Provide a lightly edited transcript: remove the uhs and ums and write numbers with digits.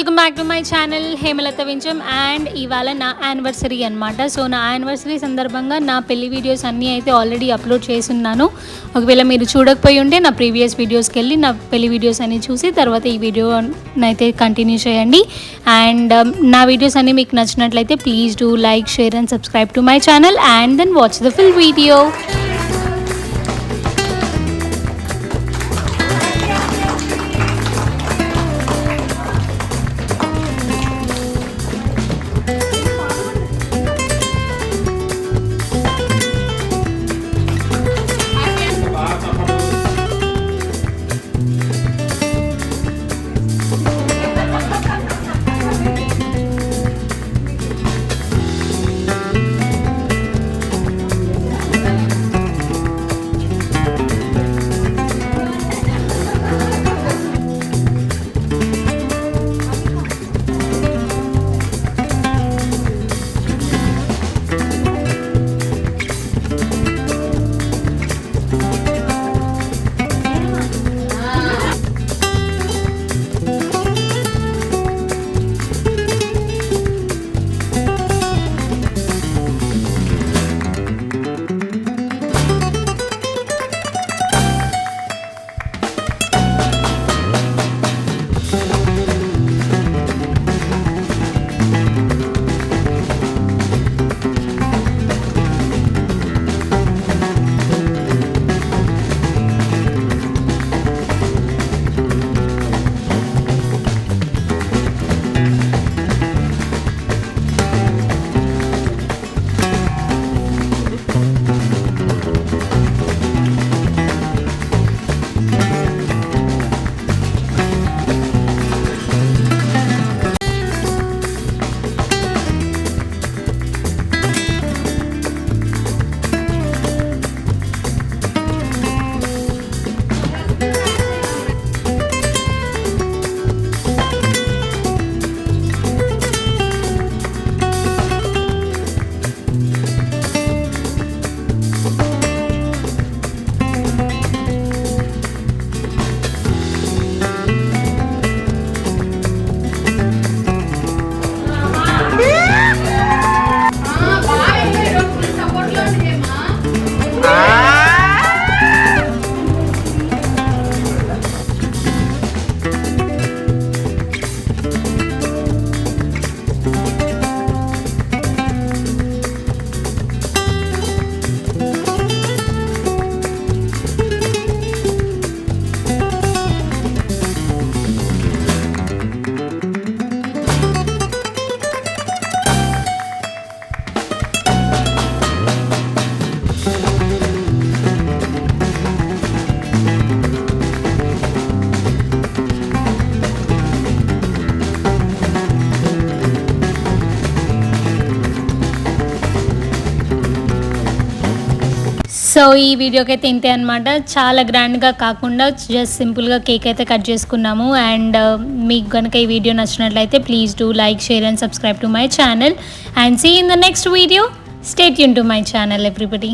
Welcome back to my channel Hemalatha Vinjam. And ఇవాళ నా anniversary అనమాట. సో నా యానివర్సరీ సందర్భంగా నా పెళ్లి వీడియోస్ అన్నీ అయితే ఆల్రెడీ అప్లోడ్ చేస్తున్నాను. ఒకవేళ మీరు చూడకపోయి ఉంటే నా ప్రీవియస్ వీడియోస్కి వెళ్ళి నా పెళ్లి వీడియోస్ అన్నీ చూసి తర్వాత ఈ వీడియోనైతే కంటిన్యూ చేయండి. అండ్ నా వీడియోస్ అన్నీ మీకు నచ్చినట్లయితే please do like, share and subscribe to my channel and then watch the full video. So ఈ వీడియోకి అయితే ఇంతే అనమాట. చాలా గ్రాండ్గా కాకుండా జస్ట్ సింపుల్గా కేక్ అయితే కట్ చేసుకున్నాము. అండ్ మీకు కనుక ఈ వీడియో నచ్చినట్లయితే please do like, share and subscribe to my channel and see in the next video. Stay tune to my channel everybody.